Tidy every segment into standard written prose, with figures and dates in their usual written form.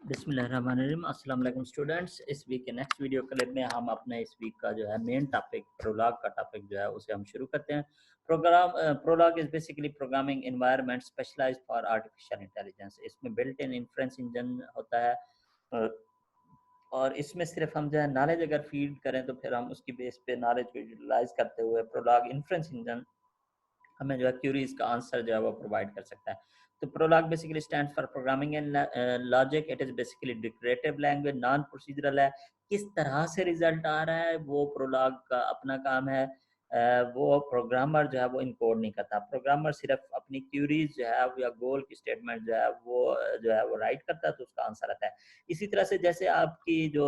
बिस्मिल्लाहिर्रहमानिर्रहीम। अस्सलाम वालेकुम स्टूडेंट्स। इस वीक के नेक्स्ट वीडियो क्लिप में हम अपने इस वीक का जो है मेन टॉपिक प्रोलॉग का टॉपिक जो है उसे हम शुरू करते हैं। Prolog is basically programming environment specialized for artificial intelligence. इसमें बिल्ट इन इन्फ्रेंस इंजन होता है अ, और इसमें सिर्फ हम जो है नॉलेज अगर फीड करें तो फिर हम उसकी बेस पे नॉलेज को यूटिलाइज करते हुए प्रोलॉग इन्फ्रेंस इंजन हमें जो है क्यूरीज का आंसर जो है वो प्रोवाइड कर सकता है। तो Prolog basically stands for programming and logic. It is basically declarative language, non procedural है। किस तरह से रिजल्ट आ रहा है वो प्रोलॉग का अपना काम है। वो प्रोग्रामर जो है वो इनकोड नहीं करता। प्रोग्रामर सिर्फ अपनी क्यूरीज जो है या गोल की स्टेटमेंट जो है वो राइट करता है तो उसका आंसर आता है। इसी तरह से जैसे आपकी जो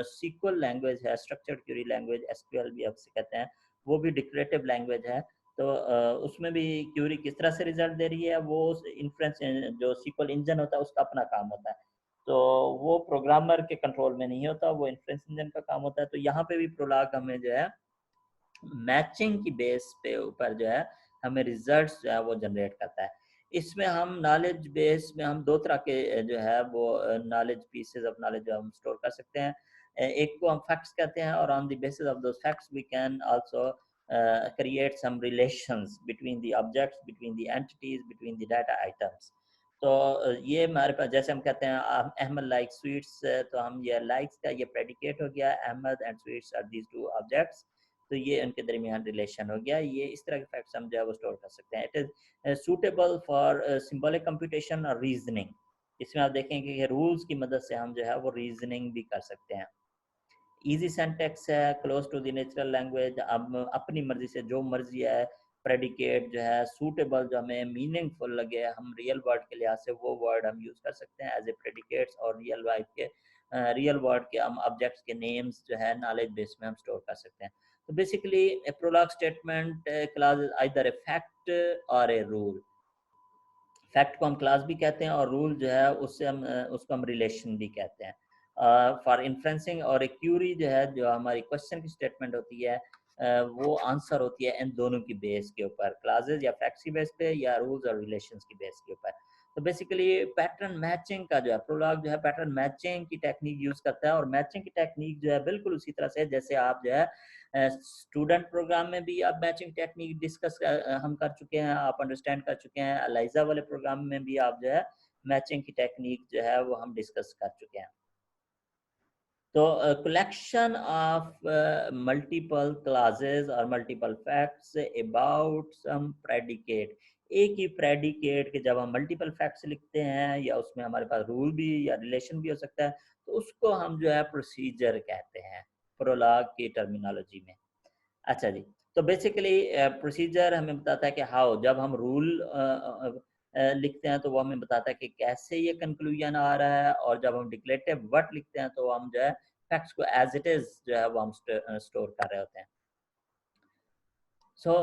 सीक्वल लैंग्वेज है, स्ट्रक्चर्ड क्यूरी लैंग्वेज, एसक्यूएल भी आपसे कहते हैं, वो भी डिक्लेरेटिव लैंग्वेज है। तो उसमें भी क्यूरी किस तरह से रिजल्ट दे रही है वो इन्फ्रेंस जो सीक्वल इंजन होता है उसका अपना काम होता है। तो वो प्रोग्रामर के कंट्रोल में नहीं होता, वो इन्फ्रेंस इंजन का काम होता है। तो यहाँ पे भी प्रोलॉग हमें जो है मैचिंग की बेस पे ऊपर जो है हमें रिजल्ट्स जो है वो जनरेट करता है। इसमें हम नॉलेज बेस में हम दो तरह के जो है वो नॉलेज पीसेस ऑफ नॉलेज जो हम स्टोर कर सकते हैं। एक को हम फैक्ट्स कहते हैं और on the basis of those facts we can also create some relations between the objects, between the entities, between the data items. तो ये हमारे पास जैसे हम कहते हैं अहमद लाइक स्वीट्स, तो हम ये लाइक्स का ये प्रेडिकेट हो गया, Ahmad and sweets are these two objects. तो ये उनके दरमियान रिलेशन हो गया। ये इस तरह के फैक्ट्स हम जो है वो स्टोर कर सकते हैं। It is suitable for symbolic computation और रीजनिंग। इसमें आप देखेंगे कि रूल्स की मदद से हम जो है वो रीजनिंग भी कर सकते हैं। ईजी सेंटेक्स है, close to the natural language. अब अपनी मर्जी से जो मर्जी है प्रेडिकेट जो है सूटेबल, जो हमें मीनिंगफुल लगे, हम रियल वर्ड के लिहाज से वो वर्ड हम यूज़ कर सकते हैं एज ए प्रेडिकेट्स, और रियल वर्ड के हम ऑब्जेक्ट्स के नेम्स जो है नॉलेज बेस में हम स्टोर कर सकते हैं। तो basically a Prolog statement clause either a fact or a rule. Fact को हम क्लास भी कहते हैं और रूल जो है उससे हम उसको हम रिलेशन भी कहते हैं। फॉर इन्फ्रेंसिंग और एक क्यूरी जो है जो हमारी क्वेश्चन की स्टेटमेंट होती है वो आंसर होती है इन दोनों की बेस के ऊपर, क्लासेस या फैक्ट्स की बेस पे या रूल्स और रिलेशंस की बेस के ऊपर। तो बेसिकली पैटर्न मैचिंग का जो है प्रोलॉग जो है पैटर्न मैचिंग की टेक्निक यूज करता है। और मैचिंग की टेक्निक जो है बिल्कुल उसी तरह से जैसे आप जो है स्टूडेंट प्रोग्राम में भी आप मैचिंग टेक्निक डिस्कस हम कर चुके हैं, आप अंडरस्टैंड कर चुके हैं। एलाइजा वाले प्रोग्राम में भी आप जो है मैचिंग की टेक्निक जो है वो हम डिस्कस कर चुके हैं। तो कलेक्शन ऑफ मल्टीपल क्लासेस और multiple facts about some predicate. एक ही प्रेडिकेट के जब हम मल्टीपल फैक्ट्स लिखते हैं या उसमें हमारे पास रूल भी या रिलेशन भी हो सकता है, तो उसको हम जो है प्रोसीजर कहते हैं प्रोलॉग की टर्मिनोलॉजी में। अच्छा जी, तो बेसिकली प्रोसीजर हमें बताता है कि हाउ, जब हम रूल लिखते हैं तो वो हमें बताता है कि कैसे ये कंक्लूजन आ रहा है, और जब हम डिक्लेरेटिव व्हाट लिखते हैं तो हम जो है फैक्ट्स को एज इट इज जो है वो हम स्टोर कर रहे होते हैं। सो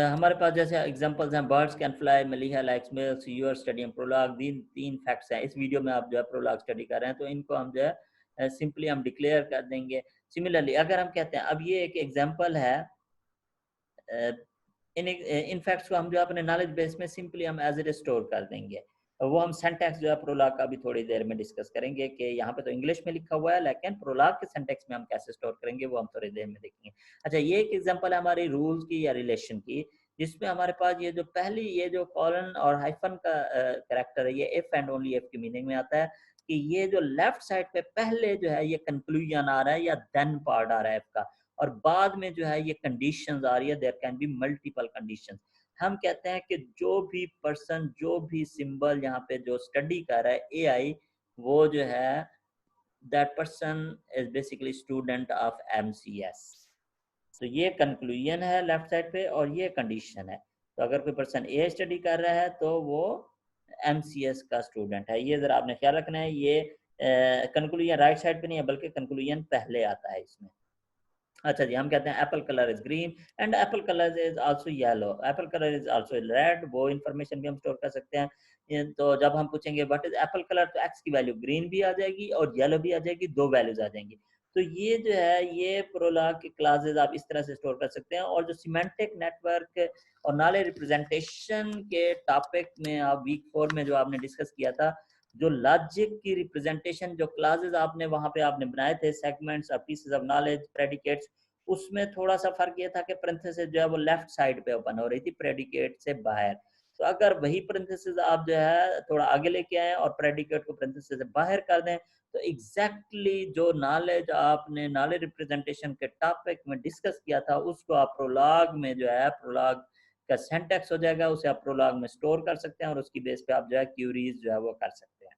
हमारे पास जैसे एग्जांपल्स हैं, birds can fly, Maliha likes milk, you are studying Prolog. तीन फैक्ट्स हैं इस वीडियो में, आप जो है प्रोलॉग स्टडी कर रहे हैं तो इनको हम जो है सिंपली हम डिक्लेयर कर देंगे। सिमिलरली अगर हम कहते हैं, अब ये एक एग्जांपल है, इन फैक्ट्स को हम जो अपने नॉलेज बेस में सिंपली हम एज इट स्टोर कर देंगे। वो हम सिंटैक्स जो है प्रोलॉग का भी थोड़ी देर में डिस्कस करेंगे कि यहाँ पे तो इंग्लिश में लिखा हुआ है लेकिन प्रोलॉग के सिंटैक्स में हम कैसे स्टोर करेंगे वो हम थोड़ी देर में देखेंगे। अच्छा, ये एक एग्जांपल है हमारी रूल्स की या रिलेशन की, जिसमें हमारे पास ये जो पहली ये जो कॉलन और हाइफन का कैरेक्टर है, ये इफ एंड ओनली इफ की मीनिंग में आता है कि ये जो लेफ्ट साइड पे पहले जो है ये कंक्लूजन आ रहा है या देन पार्ट आ रहा है इसका, और बाद में जो है ये कंडीशंस आ रही है, there can be multiple conditions. हम कहते हैं कि जो भी पर्सन, जो भी सिंबल यहाँ पे जो स्टडी कर रहा है एआई, वो जो है that person is basically student of MCS. तो ये कंक्लूजन है लेफ्ट साइड पे और ये कंडीशन है। तो अगर कोई पर्सन ए स्टडी कर रहा है तो वो एमसीएस का स्टूडेंट है। ये जरा आपने ख्याल रखना है, ये कंक्लूजन राइट साइड पे नहीं है बल्कि कंक्लूजन पहले आता है इसमें। अच्छा जी, हम कहते हैं Apple colour is green and Apple colour is also yellow, Apple colour is also red, वो इंफॉर्मेशन भी हम स्टोर कर सकते हैं। तो जब हम पूछेंगे व्हाट इज एप्पल कलर, तो एक्स की वैल्यू ग्रीन भी आ जाएगी और येलो भी आ जाएगी, दो वैल्यूज आ जाएंगी। तो ये जो है ये प्रोलॉग की क्लासेस आप इस तरह से स्टोर कर सकते हैं। और जो सिमेंटिक नेटवर्क और नॉलेज रिप्रेजेंटेशन के टॉपिक में आप वीक 4 में जो आपने डिस्कस किया था, जो लॉजिक की रिप्रेजेंटेशन, जो क्लासेस आपने वहां पे आपने बनाए थे, सेगमेंट्स और पीसेस ऑफ नॉलेज, प्रेडिकेट्स, उसमें थोड़ा सा फर्क ये था कि पैरेंथेसिस जो है वो लेफ्ट साइड पे ओपन हो रही थी प्रेडिकेट से बाहर। तो अगर वही पैरेंथेसिस आप जो है थोड़ा आगे लेके आए और प्रेडिकेट को पैरेंथेसिस से बाहर कर दें, तो एग्जैक्टली जो नॉलेज आपने नॉलेज रिप्रेजेंटेशन के टॉपिक में डिस्कस किया था, उसको आप प्रोलॉग में जो है, प्रोलॉग का सिंटैक्स हो जाएगा, उसे आप प्रोलॉग में स्टोर कर सकते हैं और उसकी बेस पे आप जो है क्यूरीज जो है वो कर सकते हैं।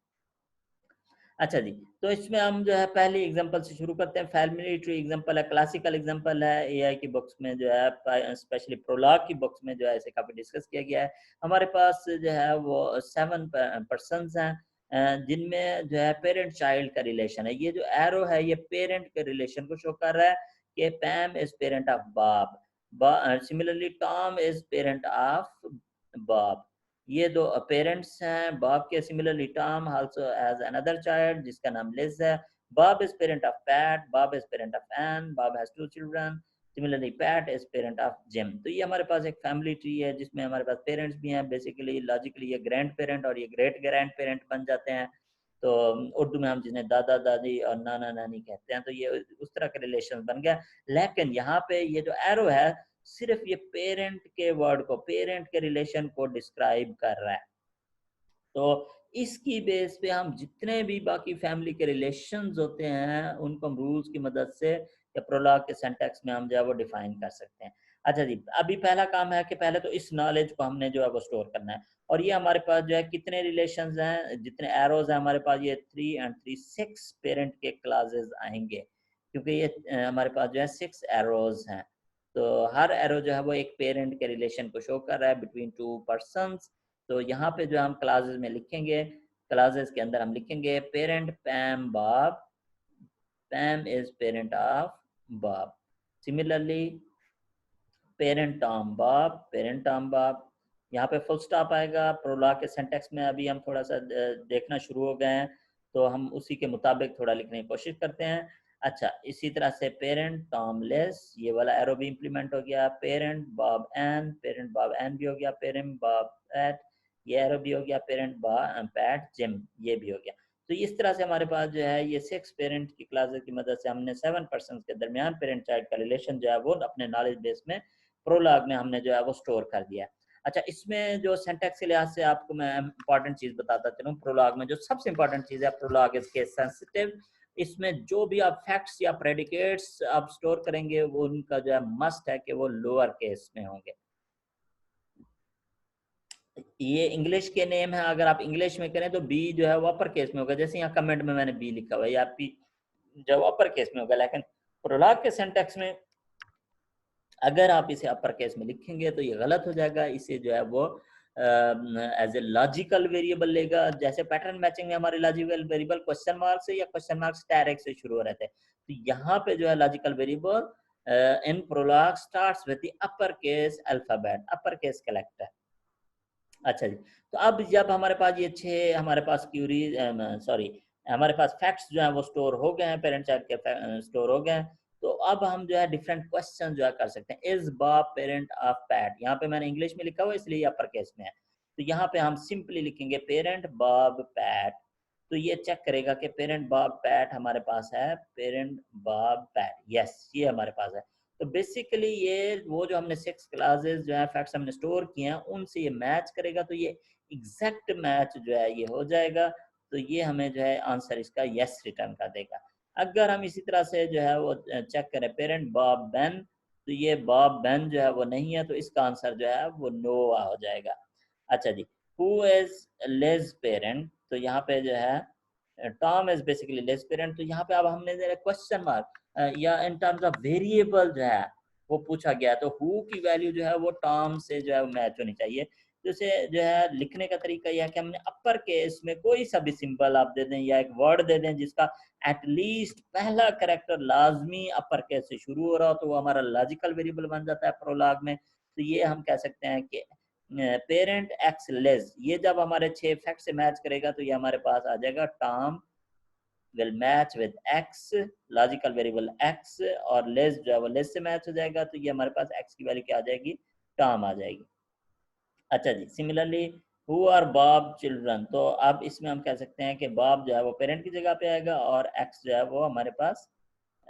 अच्छा जी, तो इसमें हम जो है पहली एग्जांपल से शुरू करते हैं। फैमिली ट्री एग्जांपल है, क्लासिकल एग्जांपल है, एआई की बुक्स में जो है, स्पेशली प्रोलॉग की बुक्स में जो है इसे काफ़ी डिस्कस किया गया है। हमारे पास जो है वो 7 पर्सन्स हैं, जिनमें जो है पेरेंट चाइल्ड का रिलेशन है। ये जो एरो है ये पेरेंट के रिलेशन को शो कर रहा है कि Pam is parent of Bob, similarly Tom is parent of Bob. ये दो पेरेंट्स हैं बॉब के। Similarly Tom also has another child जिसका नाम लिज है। Bob is parent of Pat, Bob is parent of Ann, Bob has 2 children. Similarly Pat is parent of Jim. तो ये हमारे पास एक फैमिली ट्री है जिसमें हमारे पास पेरेंट्स भी हैं। बेसिकली लॉजिकली ये ग्रैंड पेरेंट और ये ग्रेट ग्रैंड पेरेंट बन जाते हैं। तो उर्दू में हम जिन्हें दादा दादी और नाना नानी कहते हैं, तो ये उस तरह का रिलेशन बन गया। लेकिन यहाँ पे ये जो एरो है सिर्फ ये पेरेंट के वर्ड को, पेरेंट के रिलेशन को डिस्क्राइब कर रहा है। तो इसकी बेस पे हम जितने भी बाकी फैमिली के रिलेशंस होते हैं उनको हम रूल्स की मदद से या प्रोलॉग के सिंटैक्स में हम जो है वो डिफाइन कर सकते हैं। अच्छा जी, अभी पहला काम है कि पहले तो इस नॉलेज को हमने जो है वो स्टोर करना है। और ये हमारे पास जो है कितने रिलेशंस हैं, जितने एरोज हैं हमारे पास, ये 3 और 3 6 पेरेंट के क्लासेस आएंगे, क्योंकि ये हमारे पास जो है 6 एरोज हैं। तो हर एरो जो है वो एक पेरेंट के रिलेशन को शो कर रहा है बिटवीन 2 पर्सन्स। तो यहाँ पे जो हम क्लासेस में लिखेंगे, क्लासेस के अंदर हम लिखेंगे parent पैम Bob, पैम is parent of Bob. Similarly parent Tom Bob, parent Tom Bob. यहाँ पे फुल स्टॉप आएगा। प्रोलॉग के सिंटैक्स में अभी हम थोड़ा सा देखना शुरू हो गए हैं, तो हम उसी के मुताबिक थोड़ा लिखने की कोशिश करते हैं। अच्छा, इसी तरह से पेरेंट टॉम लेस, ये वाला एरो भी इंप्लीमेंट हो गया। Parent Bob Ann, parent Bob Ann भी हो गया। पेरेंट बॉब एट, ये एरो भी हो गया। पेरेंट बॉब पैट जिम, ये भी हो गया। तो इस तरह से हमारे पास जो है ये 6 पेरेंट की क्लासेस की मदद से हमने 7 पर्सन के दरमियान पेरेंट चाइल्ड का रिलेशन जो है वो अपने नॉलेज बेस में प्रोलॉग में हमने जो है वो स्टोर कर दिया। अच्छा, इसमें जो सिंटैक्स के लिहाज से आपको मैं इंपॉर्टेंट चीज बताता चलूँ, प्रोलॉग में जो सबसे इंपॉर्टेंट चीज है, प्रोलॉग इज केस सेंसिटिव। इसमें जो भी आप फैक्ट्स या प्रेडिकेट्स आप स्टोर करेंगे वो उनका जो है मस्ट है कि वो लोअर केस में होंगे। ये इंग्लिश के नेम है, अगर आप इंग्लिश में करें तो बी जो है वो अपर केस में होगा, जैसे यहाँ कमेंट में मैंने बी लिखा हुआ है, या पी जो अपर केस में होगा। लेकिन प्रोलॉग के सिंटैक्स में अगर आप इसे अपर केस में लिखेंगे तो ये गलत हो जाएगा। इसे जो है वो एज ए लॉजिकल वेरिएबल लेगा। जैसे पैटर्न मैचिंग में हमारे लॉजिकल वेरिएबल क्वेश्चन मार्क से या क्वेश्चन मार्क स्टार से शुरू हो रहे थे, तो यहाँ पे जो है logical variable in Prolog starts with the upper case alphabet, upper case character. अच्छा जी, तो अब जब हमारे पास ये 6 हमारे पास क्यूरी सॉरी हमारे पास फैक्ट्स जो है वो स्टोर हो गए हैं, पेरेंट चाइल्ड के स्टोर हो गए हैं, तो अब हम जो है डिफरेंट क्वेश्चन जो है कर सकते हैं। Is Bob parent of PAT, यहाँ पे मैंने इंग्लिश में लिखा हुआ इसलिए अपर केस में है। तो यहाँ पे हम सिंपली लिखेंगे पेरेंट बॉब पैट। तो ये चेक करेगा कि पेरेंट बॉब पैट हमारे पास है, पेरेंट बॉब पैट, यस ये हमारे पास है। तो बेसिकली ये वो जो हमने 6 क्लासेस जो है फैक्ट्स हमने स्टोर किए हैं उनसे ये मैच करेगा, तो ये एग्जैक्ट मैच जो है ये हो जाएगा। तो ये हमें जो है आंसर इसका यस रिटर्न कर देगा। अगर हम इसी तरह से जो है वो चेक करें पेरेंट बॉब बेन, तो ये बॉब बेन जो है वो नहीं है, तो इसका आंसर जो है वो नो हो जाएगा। अच्छा जी, हु इज लेज पेरेंट, तो यहाँ पे जो है Tom is basically Liz parent. तो यहाँ पे अब हमने क्वेश्चन मार्क या इन टर्म्स ऑफ वेरिएबल जो है वो पूछा गया, तो हु की वैल्यू जो है वो टॉम से जो है मैच होनी चाहिए। तो इसे जो है लिखने का तरीका यह है कि हमने अपर केस में कोई सा भी सिंबल आप दे दें या एक वर्ड दे दें जिसका एटलीस्ट पहला कैरेक्टर लाजमी अपर केस से शुरू हो रहा हो, तो वो हमारा लॉजिकल वेरिएबल बन जाता है प्रोलॉग में। तो ये हम कह सकते हैं कि पेरेंट एक्स लेस, ये जब हमारे 6 फैक्ट से मैच करेगा तो ये हमारे पास आ जाएगा Tom will match with x, logical variable x, और लेस जो है वो लेस से मैच हो जाएगा, तो ये हमारे पास x की वैल्यू क्या आ जाएगी, टॉम आ जाएगी। अच्छा जी, similarly who are Bob children, तो अब इसमें हम कह सकते हैं कि बॉब जो है वो पेरेंट की जगह पे आएगा और एक्स जो है वो हमारे पास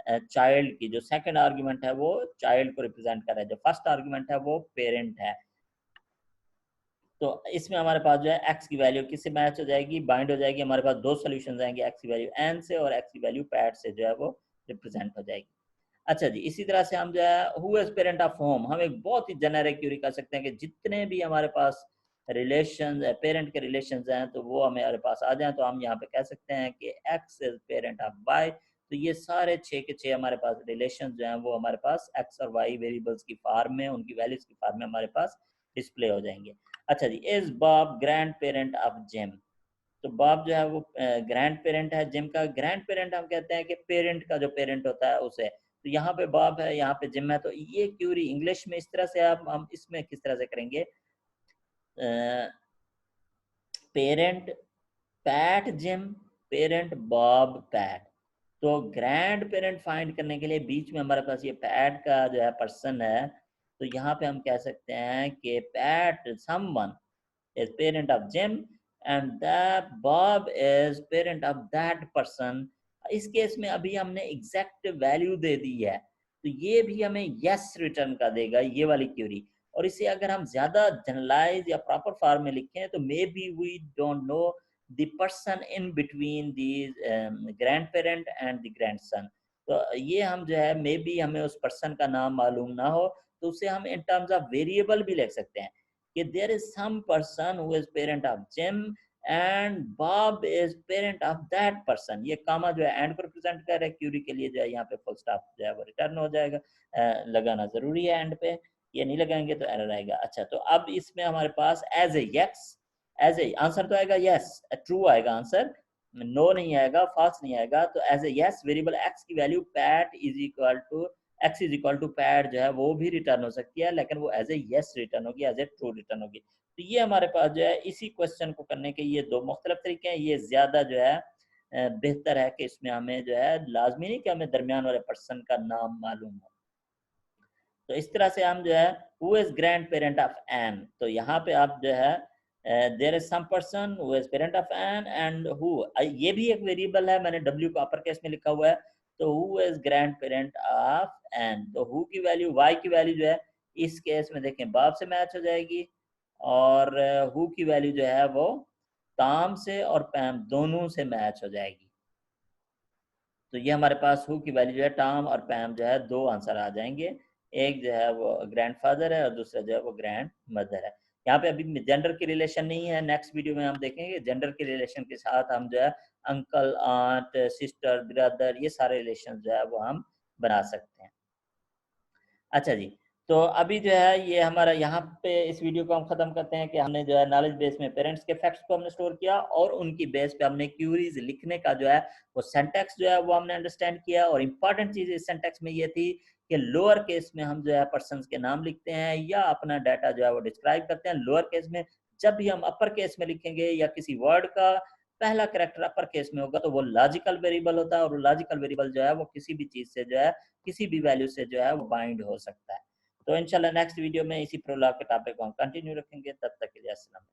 चाइल्ड की, जो सेकंड आर्गुमेंट है वो चाइल्ड को रिप्रेजेंट कर रहा है, जो फर्स्ट आर्गुमेंट है वो पेरेंट है। तो इसमें हमारे पास जो है एक्स की वैल्यू किससे मैच हो जाएगी, बाइंड हो जाएगी, हमारे पास दो सोल्यूशन आएंगे, एक्स की वैल्यू एन से और एक्स की वैल्यू पैट से जो है वो रिप्रेजेंट हो जाएगी। अच्छा जी, इसी तरह से हम जो है who is parent of home, हम एक बहुत ही जेनेरिक क्यूरी कर सकते हैं कि जितने भी हमारे पास रिलेशन पेरेंट के रिलेशन हैं तो वो हमारे पास आ जाए, तो हम यहाँ पे कह सकते हैं कि X is parent of Y. तो ये सारे 6 के 6 हमारे पास रिलेशन जो हैं वो हमारे पास एक्स और वाई वेरिएबल्स की फॉर्म में, उनकी वैल्यूज की फॉर्म में हमारे पास डिस्प्ले हो जाएंगे। अच्छा जी, is Bob grandparent of Jim, तो बॉब जो है वो ग्रैंड पेरेंट है, जिम का ग्रैंड पेरेंट हम कहते हैं कि पेरेंट का जो पेरेंट होता है उसे, तो यहाँ पे बॉब है, यहाँ पे जिम है, तो ये क्यूरी इंग्लिश में इस तरह से हम इसमें किस तरह से करेंगे, parent PAT gym, parent Bob PAT. तो ग्रैंड पेरेंट फाइंड करने के लिए बीच में हमारे पास ये पैट का जो है पर्सन है, तो यहाँ पे हम कह सकते हैं कि PAT someone is parent of Jim and that Bob is parent of that person। इस केस में अभी हमने एग्जैक्ट वैल्यू दे दी है, तो ये भी हमें यस रिटर्न का देगा ये वाली क्यूरी। और इसे अगर हम ज्यादा जनरलाइज या प्रॉपर फॉर्म में लिखें तो maybe we don't know the person in between these grandparent and the grandson. तो ये हम जो है मे बी हमें उस पर्सन का नाम मालूम ना हो, तो उसे हम इन टर्म्स ऑफ वेरिएबल भी लिख सकते हैं कि there is some person who is parent of Jim and Bob is parent of that person। ये कामा जो है एंड को रिप्रेजेंट कर रहा है, क्यूरी के लिए जो है यहाँ पे फुल स्टॉप जो है वो रिटर्न हो जाएगा, लगाना जरूरी है एंड पे, ये नहीं लगाएंगे तो एरर आएगा। अच्छा, तो अब इसमें हमारे पास as a yes, as a answer तो आएगा यस, ट्रू आएगा आंसर, नो नहीं आएगा, फॉल्स नहीं आएगा। तो as a yes variable X की value Pat is equal to X is equal to Pat जो है वो भी रिटर्न हो सकती है, लेकिन वो एज ए यस रिटर्न होगी, एज ए ट्रू रिटर्न होगी। तो ये हमारे पास जो है इसी क्वेश्चन को करने के ये दो मुख्तलिफ तरीके हैं। ये ज्यादा जो है बेहतर है कि इसमें हमें जो है लाजमी नहीं कि हमें दरमियान वाले पर्सन का नाम मालूम हो। तो इस तरह से हम जो है who is grandparent of Ann, तो यहाँ पे आप जो है there is some person who is parent of Ann and who, ये भी एक वेरिएबल है, मैंने डब्ल्यू को अपर केस में लिखा हुआ है। तो who is grandparent of Ann, तो हु की वैल्यू वाई की वैल्यू जो है इस केस में देखें बाप से मैच हो जाएगी, और हु की वैल्यू जो है वो ताम से और पैम दोनों से मैच हो जाएगी। तो ये हमारे पास हु की वैल्यू जो है टॉम और पैम जो है दो आंसर आ जाएंगे, एक जो है वो ग्रैंडफादर है और दूसरा जो है वो ग्रैंड मदर है। यहाँ पे अभी जेंडर की रिलेशन नहीं है, नेक्स्ट वीडियो में हम देखेंगे जेंडर के रिलेशन के साथ हम जो है अंकल आंट सिस्टर ब्रदर ये सारे रिलेशन जो है वो हम बना सकते हैं। अच्छा जी, तो अभी जो है ये हमारा यहाँ पे इस वीडियो को हम खत्म करते हैं कि हमने जो है नॉलेज बेस में पेरेंट्स के फैक्ट्स को हमने स्टोर किया और उनकी बेस पे हमने क्यूरीज लिखने का जो है वो सिंटैक्स जो है वो हमने अंडरस्टैंड किया। और इम्पॉर्टेंट चीज इस सिंटैक्स में ये थी कि लोअर केस में हम जो है पर्सन के नाम लिखते हैं या अपना डाटा जो है वो डिस्क्राइब करते हैं लोअर केस में। जब भी हम अपर केस में लिखेंगे या किसी वर्ड का पहला कैरेक्टर अपर केस में होगा तो वो लॉजिकल वेरिएबल होता है, और लॉजिकल वेरिएबल जो है वो किसी भी चीज से जो है किसी भी वैल्यू से जो है वो बाइंड हो सकता है। तो इंशाल्लाह नेक्स्ट वीडियो में इसी प्रोलॉग के टॉपिक को हम कंटिन्यू रखेंगे, तब तक के लिए अस्सलाम।